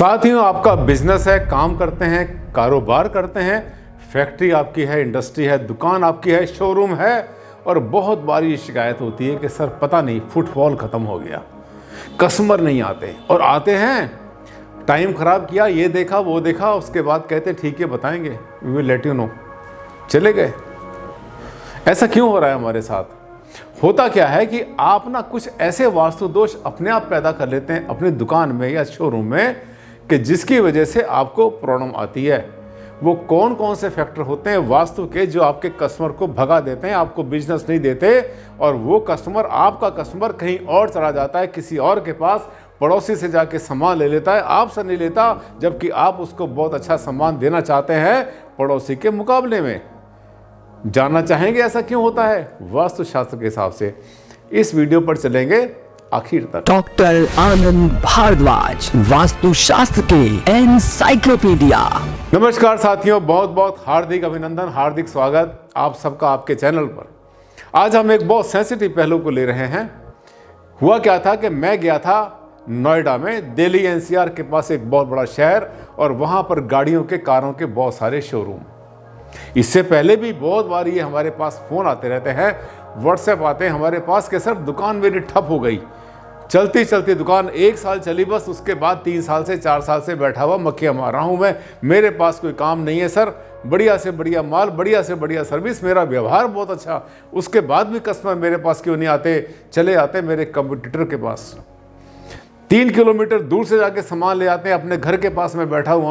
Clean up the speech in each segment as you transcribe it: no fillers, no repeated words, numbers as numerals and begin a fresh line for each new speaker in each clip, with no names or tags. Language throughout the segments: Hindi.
साथियों, आपका बिजनेस है, काम करते हैं, कारोबार करते हैं, फैक्ट्री आपकी है, इंडस्ट्री है, दुकान आपकी है, शोरूम है और बहुत बार ये शिकायत होती है कि सर पता नहीं फुटफॉल ख़त्म हो गया, कस्टमर नहीं आते और आते हैं टाइम ख़राब किया, ये देखा वो देखा, उसके बाद कहते ठीक है बताएंगे, we will let you know, चले गए। ऐसा क्यों हो रहा है हमारे साथ? होता क्या है कि आप ना कुछ ऐसे वास्तु दोष अपने आप पैदा कर लेते हैं अपनी दुकान में या शोरूम में कि जिसकी वजह से आपको प्रॉब्लम आती है। वो कौन कौन से फैक्टर होते हैं वास्तु के जो आपके कस्टमर को भगा देते हैं, आपको बिजनेस नहीं देते और वो कस्टमर, आपका कस्टमर कहीं और चला जाता है, किसी और के पास, पड़ोसी से जाके सामान ले लेता है, आपसे नहीं लेता, जबकि आप उसको बहुत अच्छा सामान देना चाहते हैं पड़ोसी के मुकाबले में। जानना चाहेंगे ऐसा क्यों होता है? वास्तु शास्त्र के हिसाब से इस वीडियो पर चलेंगे आखिर तक।
डॉक्टर आनंद भारद्वाज, वास्तु शास्त्र के एनसाइक्लोपीडिया।
नमस्कार साथियों, बहुत बहुत हार्दिक अभिनंदन, हार्दिक स्वागत आप सबका आपके चैनल पर। आज हम एक बहुत सेंसिटिव पहलू को ले रहे हैं। हुआ क्या था कि मैं गया था नोएडा में, दिल्ली एनसीआर के पास एक बहुत बड़ा शहर, और वहाँ पर गाड़ियों के, कारों के बहुत सारे शोरूम। इससे पहले भी बहुत बार ये हमारे पास फ़ोन आते रहते हैं, व्हाट्सएप आते हैं हमारे पास कि सर दुकान मेरी ठप हो गई, चलती चलती दुकान 1 साल चली बस, उसके बाद 3 साल से 4 साल से बैठा हुआ मक्खियाँ मार रहा हूँ मैं, मेरे पास कोई काम नहीं है सर, बढ़िया से बढ़िया माल, बढ़िया से बढ़िया सर्विस, मेरा व्यवहार बहुत अच्छा, उसके बाद भी कस्टमर मेरे पास क्यों नहीं आते? चले आते मेरे कंपटीटर के पास, 3 किलोमीटर दूर से जाके सामान ले आते हैं, अपने घर के पास में बैठा हुआ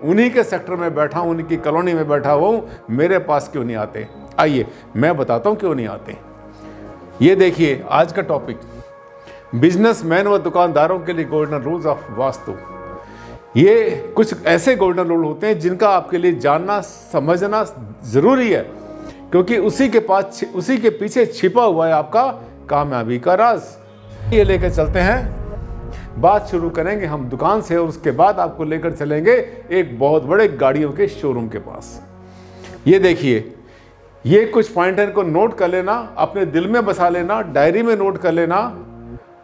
उन्हीं के सेक्टर में बैठा हूँ, उनकी कॉलोनी में बैठा हुआ हूँ, मेरे पास क्यों नहीं आते? आइए मैं बताता हूँ क्यों नहीं आते। ये देखिए आज का टॉपिक, बिजनेसमैन व दुकानदारों के लिए गोल्डन रूल्स ऑफ वास्तु। ये कुछ ऐसे गोल्डन रूल होते हैं जिनका आपके लिए जानना समझना जरूरी है, क्योंकि उसी के पीछे छिपा हुआ है आपका कामयाबी का राज। ये लेकर चलते हैं, बात शुरू करेंगे हम दुकान से और उसके बाद आपको लेकर चलेंगे एक बहुत बड़े गाड़ियों के शोरूम के पास। ये देखिए, ये कुछ पॉइंटर को नोट कर लेना, अपने दिल में बसा लेना, डायरी में नोट कर लेना,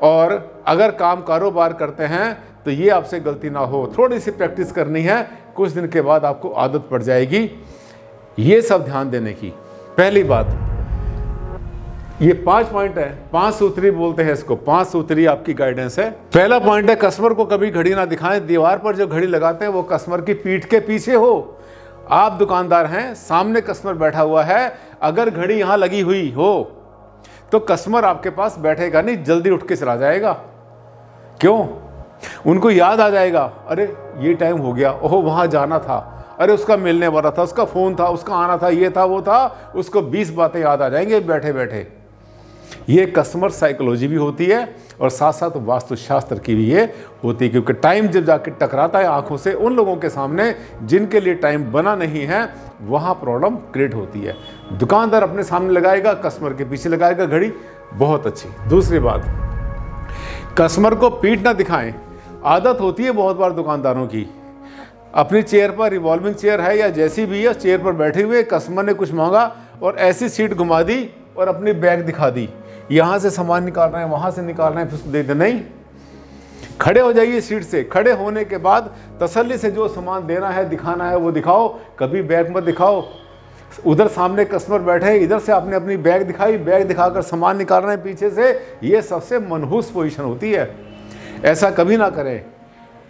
और अगर काम कारोबार करते हैं तो ये आपसे गलती ना हो। थोड़ी सी प्रैक्टिस करनी है, कुछ दिन के बाद आपको आदत पड़ जाएगी। ये सब ध्यान देने की। पहली बात, ये 5 पॉइंट है, 5 सूत्री बोलते हैं इसको, 5 सूत्री आपकी गाइडेंस है। पहला पॉइंट है, कस्टमर को कभी घड़ी ना दिखाएं। दीवार पर जो घड़ी लगाते हैं वो कस्टमर की पीठ के पीछे हो। आप दुकानदार हैं, सामने कस्टमर बैठा हुआ है, अगर घड़ी यहाँ लगी हुई हो तो कस्टमर आपके पास बैठेगा नहीं, जल्दी उठ के चला जाएगा। क्यों? उनको याद आ जाएगा, अरे ये टाइम हो गया, ओहो वहाँ जाना था, अरे उसका मिलने वाला था, उसका फ़ोन था, उसका आना था, ये था वो था, उसको 20 बातें याद आ जाएंगे बैठे बैठे। ये कस्टमर साइकोलॉजी भी होती है और साथ साथ वास्तुशास्त्र की भी ये होती है, क्योंकि टाइम जब जाके टकराता है आंखों से उन लोगों के सामने जिनके लिए टाइम बना नहीं है, वहाँ प्रॉब्लम क्रिएट होती है। दुकानदार अपने सामने लगाएगा, कस्टमर के पीछे लगाएगा घड़ी, बहुत अच्छी। दूसरी बात, कस्टमर को पीठ ना दिखाएं। आदत होती है बहुत बार दुकानदारों की, अपनी चेयर पर, रिवॉल्विंग चेयर है या जैसी भी है, चेयर पर बैठे हुए कस्टमर ने कुछ मांगा और ऐसी सीट घुमा दी और अपनी बैग दिखा दी, यहाँ से सामान निकाल रहे हैं, वहाँ से निकाल रहे हैं, फिर उसको दे दे। नहीं, खड़े हो जाइए सीट से। खड़े होने के बाद तसल्ली से जो सामान देना है, दिखाना है वो दिखाओ, कभी बैग मत दिखाओ। उधर सामने कस्टमर बैठे हैं, इधर से आपने अपनी बैग दिखाई, बैग दिखाकर सामान निकाल रहे हैं पीछे से, ये सबसे मनहूस पोजीशन होती है। ऐसा कभी ना करें।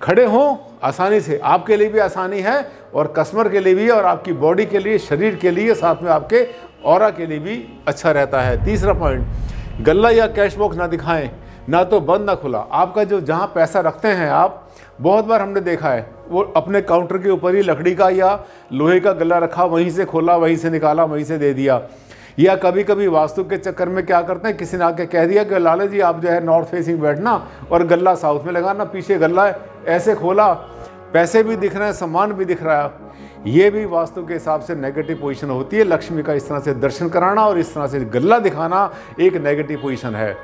खड़े हों आसानी से, आपके लिए भी आसानी है और कस्टमर के लिए भी, और आपकी बॉडी के लिए, शरीर के लिए, साथ में आपके ऑरा के लिए भी अच्छा रहता है। तीसरा पॉइंट, गल्ला या कैश बॉक्स ना दिखाएं, ना तो बंद ना खुला। आपका जो जहां पैसा रखते हैं आप, बहुत बार हमने देखा है वो अपने काउंटर के ऊपर ही लकड़ी का या लोहे का गल्ला रखा, वहीं से खोला, वहीं से निकाला, वहीं से दे दिया। या कभी कभी वास्तु के चक्कर में क्या करते हैं, किसी ने आके कह दिया कि लाला जी आप जो है नॉर्थ फेसिंग बैठना और गल्ला साउथ में लगाना, पीछे गल्ला है, ऐसे खोला, पैसे भी दिख रहे हैं, सामान भी दिख रहा है। ये भी वास्तु के हिसाब से नेगेटिव पोजीशन होती है। लक्ष्मी का इस तरह से दर्शन कराना और इस तरह से गल्ला दिखाना एक नेगेटिव पोजीशन है।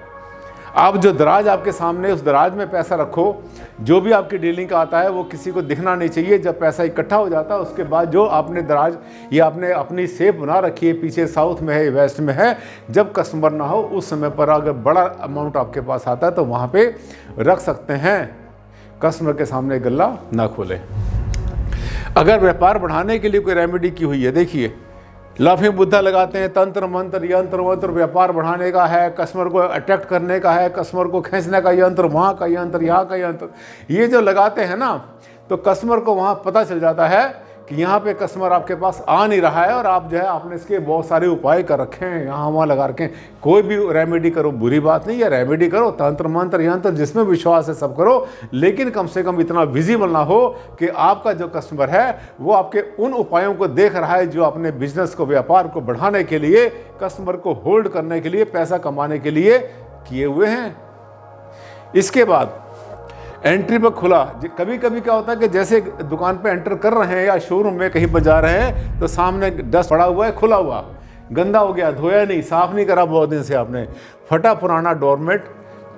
आप जो दराज आपके सामने, उस दराज में पैसा रखो, जो भी आपकी डीलिंग का आता है वो किसी को दिखना नहीं चाहिए। जब पैसा इकट्ठा हो जाता है उसके बाद जो आपने दराज या आपने अपनी सेफ बना रखी है, पीछे साउथ में है, वेस्ट में है, जब कस्टमर ना हो उस समय पर अगर बड़ा अमाउंट आपके पास आता है तो वहाँ पे रख सकते हैं। कस्टमर के सामने गल्ला ना खोले। अगर व्यापार बढ़ाने के लिए कोई रेमेडी की हुई है, देखिए लाफिंग बुद्धा लगाते हैं, तंत्र मंत्र यंत्र वंत्र व्यापार बढ़ाने का है, कस्टमर को अट्रैक्ट करने का है, कस्टमर को खींचने का यंत्र, वहाँ का यंत्र, यहाँ का यंत्र, ये जो लगाते हैं ना, तो कस्टमर को वहाँ पता चल जाता है कि यहाँ पे कस्टमर आपके पास आ नहीं रहा है, और आप जो है आपने इसके बहुत सारे उपाय कर रखे हैं, यहाँ वहाँ लगा रखे हैं। कोई भी रेमेडी करो बुरी बात नहीं है, रेमेडी करो, तंत्र मंत्र यंत्र जिसमें विश्वास है सब करो, लेकिन कम से कम इतना विजिबल ना हो कि आपका जो कस्टमर है वो आपके उन उपायों को देख रहा है जो अपने बिजनेस को, व्यापार को बढ़ाने के लिए, कस्टमर को होल्ड करने के लिए, पैसा कमाने के लिए किए हुए हैं। इसके बाद एंट्री पर खुला, कभी कभी क्या होता है कि जैसे दुकान पे एंटर कर रहे हैं या शोरूम में कहीं पर जा रहे हैं तो सामने डस्ट पड़ा हुआ है, खुला हुआ, गंदा हो गया, धोया नहीं, साफ नहीं करा बहुत दिन से आपने, फटा पुराना डोरमेट,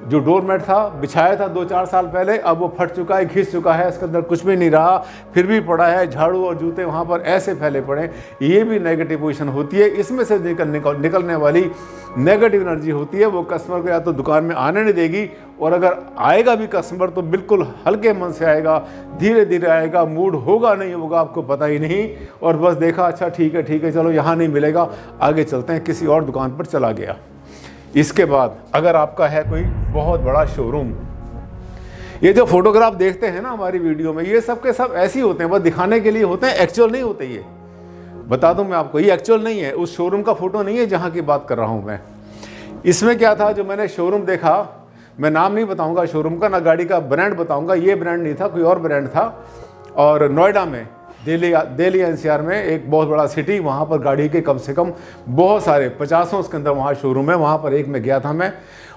जो डोरमेट था बिछाया था 2-4 साल पहले, अब वो फट चुका है, घिस चुका है, इसके अंदर कुछ भी नहीं रहा, फिर भी पड़ा है, झाड़ू और जूते वहाँ पर ऐसे फैले पड़े, ये भी नेगेटिव पोजीशन होती है। इसमें से निकलने वाली नेगेटिव एनर्जी होती है, वो कस्टमर को या तो दुकान में आने नहीं देगी, और अगर आएगा भी कस्टमर तो बिल्कुल हल्के मन से आएगा, धीरे धीरे आएगा, मूड होगा नहीं होगा आपको पता ही नहीं, और बस देखा अच्छा ठीक है चलो यहाँ नहीं मिलेगा, आगे चलते हैं, किसी और दुकान पर चला गया। इसके बाद अगर आपका है कोई बहुत बड़ा शोरूम, ये जो फोटोग्राफ देखते हैं ना हमारी वीडियो में, ये सब के सब ऐसे ही होते हैं, बस दिखाने के लिए होते हैं, एक्चुअल नहीं होते। ये बता दूं मैं आपको, ये एक्चुअल नहीं है, उस शोरूम का फोटो नहीं है जहां की बात कर रहा हूं मैं। इसमें क्या था, जो मैंने शोरूम देखा, मैं नाम नहीं बताऊंगा शोरूम का, ना गाड़ी का ब्रांड बताऊंगा, ये ब्रांड नहीं था, कोई और ब्रांड था, और नोएडा में, दिल्ली एनसीआर में एक बहुत बड़ा सिटी, वहाँ पर गाड़ी के कम से कम बहुत सारे 50 उसके अंदर वहाँ शोरूम है। वहाँ पर एक में गया था मैं,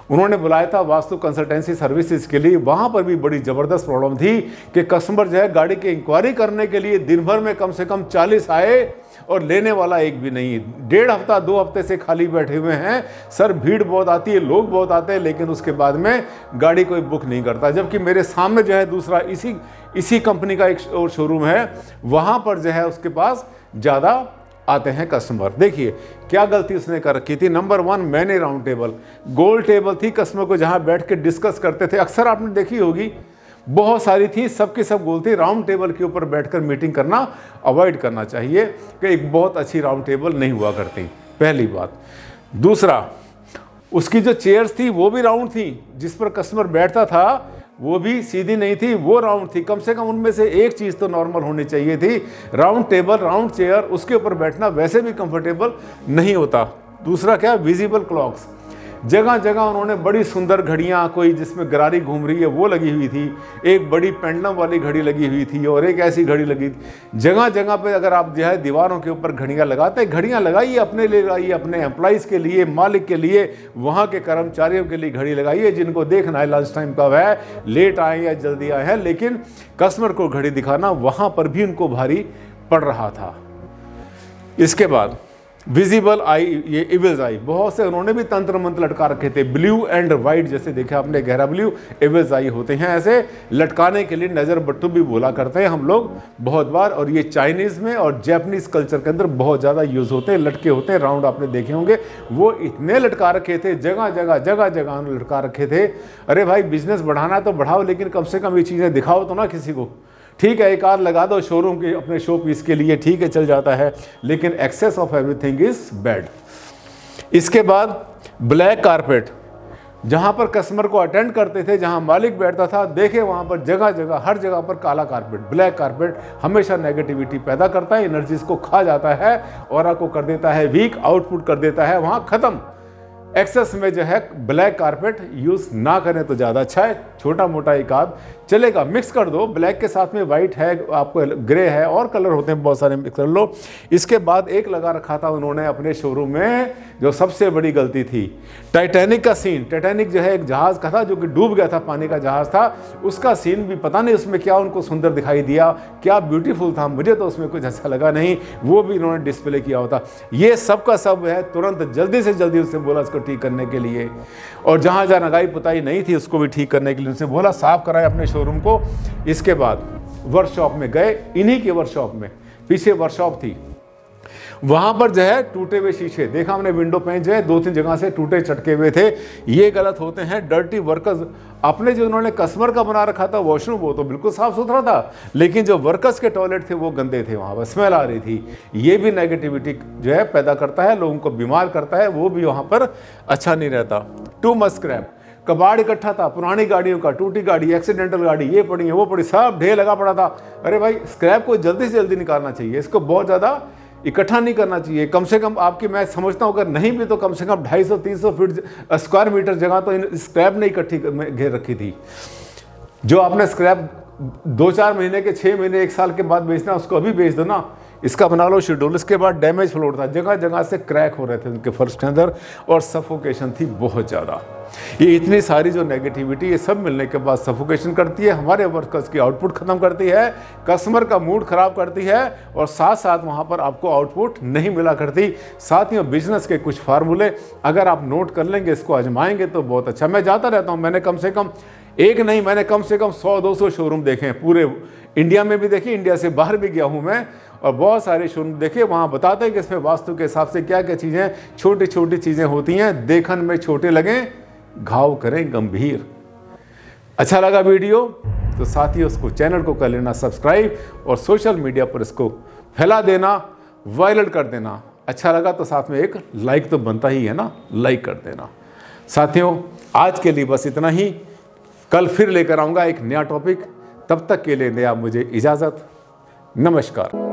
उन्होंने बुलाया था वास्तु कंसल्टेंसी सर्विसेज के लिए। वहाँ पर भी बड़ी ज़बरदस्त प्रॉब्लम थी कि कस्टमर जो है गाड़ी की इंक्वायरी करने के लिए दिन भर में कम से कम 40 आए और लेने वाला एक भी नहीं। 1.5 हफ्ता 2 हफ्ते से खाली बैठे हुए हैं सर, भीड़ बहुत आती है, लोग बहुत आते हैं, लेकिन उसके बाद में गाड़ी कोई बुक नहीं करता। जबकि मेरे सामने जो है दूसरा इसी कंपनी का एक और शोरूम है, वहाँ पर जो है उसके पास ज़्यादा आते हैं कस्टमर। देखिए क्या गलती उसने कर रखी थी। नंबर 1, मैंने राउंड टेबल, गोल टेबल थी, कस्टमर को जहाँ बैठ के डिस्कस करते थे, अक्सर आपने देखी होगी, बहुत सारी थी, सबकी सब गोल थी। राउंड टेबल के ऊपर बैठकर मीटिंग करना अवॉइड करना चाहिए, कि एक बहुत अच्छी राउंड टेबल नहीं हुआ करती, पहली बात। दूसरा, उसकी जो चेयर्स थी वो भी राउंड थी, जिस पर कस्टमर बैठता था वो भी सीधी नहीं थी, वो राउंड थी। कम से कम उनमें से एक चीज़ तो नॉर्मल होनी चाहिए थी, राउंड टेबल, राउंड चेयर, उसके ऊपर बैठना वैसे भी कंफर्टेबल नहीं होता। दूसरा क्या, विजिबल क्लॉक्स, जगह जगह उन्होंने बड़ी सुंदर घड़ियाँ, कोई जिसमें गरारी घूम रही है वो लगी हुई थी, एक बड़ी पेंडलम वाली घड़ी लगी हुई थी, और एक ऐसी घड़ी लगी थी। जगह जगह पे अगर आप जो है दीवारों के ऊपर घड़ियाँ लगाते हैं, घड़ियाँ लगाइए अपने लिए, लगाइए अपने एम्प्लॉइज़ के लिए, मालिक के लिए, वहाँ के कर्मचारियों के लिए घड़ी लगाइए, जिनको देखना है लंच टाइम कब है, लेट आए या जल्दी आए हैं। लेकिन कस्टमर को घड़ी दिखाना वहाँ पर भी उनको भारी पड़ रहा था। इसके बाद विजिबल आई, ये इविल्स आई, बहुत से उन्होंने भी तंत्र मंत्र लटका रखे थे, ब्लू एंड वाइट, जैसे देखा आपने, गहरा ब्लू, इविल्स आई होते हैं, ऐसे लटकाने के लिए नज़र बट्टू भी बोला करते हैं हम लोग बहुत बार, और ये चाइनीज़ में और जैपनीज़ कल्चर के अंदर बहुत ज़्यादा यूज़ होते हैं, लटके होते हैं, राउंड आपने देखे होंगे। वो इतने लटका रखे थे, जगह जगह लटका रखे थे। अरे भाई, बिजनेस बढ़ाना तो बढ़ाओ, लेकिन कम से कम ये चीज़ें दिखाओ तो ना किसी को। ठीक है, एक आध लगा दो शोरूम के अपने शो पीस के लिए, ठीक है, चल जाता है, लेकिन excess of everything is bad. इसके बाद ब्लैक कारपेट, जहां पर कस्टमर को अटेंड करते थे, जहां मालिक बैठता था, देखे वहां पर जगह जगह, हर जगह पर काला कारपेट, ब्लैक कारपेट हमेशा नेगेटिविटी पैदा करता है, एनर्जीज को खा जाता है, ऑरा को कर देता है वीक, आउटपुट कर देता है वहां खत्म। एक्सेस में जो है ब्लैक कारपेट यूज़ ना करें तो ज़्यादा अच्छा है। छोटा मोटा एक आध चलेगा, मिक्स कर दो, ब्लैक के साथ में वाइट है, आपको ग्रे है, और कलर होते हैं बहुत सारे, मिक्स कर लो। इसके बाद एक लगा रखा था उन्होंने अपने शोरूम में, जो सबसे बड़ी गलती थी, टाइटैनिक का सीन। टाइटैनिक जो है एक जहाज़ का था जो कि डूब गया था, पानी का जहाज़ था, उसका सीन भी पता नहीं उसमें क्या उनको सुंदर दिखाई दिया, क्या ब्यूटीफुल था, मुझे तो उसमें कुछ अच्छा लगा नहीं, वो भी इन्होंने डिस्प्ले किया होता। ये सब का सब है, तुरंत जल्दी से जल्दी उससे बोला इसको ठीक करने के लिए, और जहाँ जहाँ नगाई पुताई नहीं थी उसको भी ठीक करने के लिए उनसे बोला, साफ कराए अपने शोरूम को। इसके बाद वर्कशॉप में गए, इन्हीं के वर्कशॉप में, पीछे वर्कशॉप थी, वहां पर जो है टूटे हुए शीशे देखा हमने, विंडो पैन जो है 2-3 जगह से टूटे चटके हुए थे। ये गलत होते हैं। डर्टी वर्कर्स, अपने जो उन्होंने कस्टमर का बना रखा था वॉशरूम वो तो बिल्कुल साफ सुथरा था, लेकिन जो वर्कर्स के टॉयलेट थे वो गंदे थे, वहां पर स्मेल आ रही थी। ये भी नेगेटिविटी जो है पैदा करता है, लोगों को बीमार करता है, वो भी वहां पर अच्छा नहीं रहता। टू मच स्क्रैप, कबाड़ इकट्ठा था पुरानी गाड़ियों का, टूटी गाड़ी, एक्सीडेंटल गाड़ी, ये पड़ी है वो पड़ी, सब ढेर लगा पड़ा था। अरे भाई स्क्रैप को जल्दी से जल्दी निकालना चाहिए, इसको बहुत ज़्यादा इकट्ठा नहीं करना चाहिए। कम से कम आपकी, मैं समझता हूँ अगर नहीं भी तो कम से कम 250-300 फीट स्क्वायर मीटर जगह तो इन स्क्रैप ने इकट्ठी घेर रखी थी। जो आपने स्क्रैप 2-4 महीने के, 6 महीने, 1 साल के बाद बेचना, उसको अभी बेच दो ना, इसका बना लो शेड्यूल। इसके बाद डैमेज फ्लोर था, जगह जगह से क्रैक हो रहे थे उनके फर्श के अंदर, और सफोकेशन थी बहुत ज़्यादा। ये इतनी सारी जो नेगेटिविटी ये सब मिलने के बाद सफोकेशन करती है, हमारे वर्कर्स की आउटपुट खत्म करती है, कस्टमर का मूड खराब करती है, और साथ साथ वहाँ पर आपको आउटपुट नहीं मिला करती। साथियों, बिजनेस के कुछ फार्मूले अगर आप नोट कर लेंगे, इसको आजमाएंगे तो बहुत अच्छा। मैं जाता रहता हूँ, मैंने कम से कम एक नहीं, मैंने कम से कम 100-200 शोरूम देखे हैं, पूरे इंडिया में भी देखे, इंडिया से बाहर भी गया हूँ मैं, और बहुत सारे शोरूम देखे। वहाँ बताते हैं कि इसमें वास्तु के हिसाब से क्या क्या चीज़ें, छोटी छोटी चीज़ें होती हैं, देखन में छोटे लगें, घाव करें गंभीर। अच्छा लगा वीडियो तो साथियों उसको, चैनल को कर लेना सब्सक्राइब, और सोशल मीडिया पर इसको फैला देना, वायरल कर देना। अच्छा लगा तो साथ में एक लाइक तो बनता ही है ना, लाइक कर देना। साथियों, आज के लिए बस इतना ही। कल फिर लेकर आऊँगा एक नया टॉपिक। तब तक के लिए दें आप मुझे इजाज़त। नमस्कार।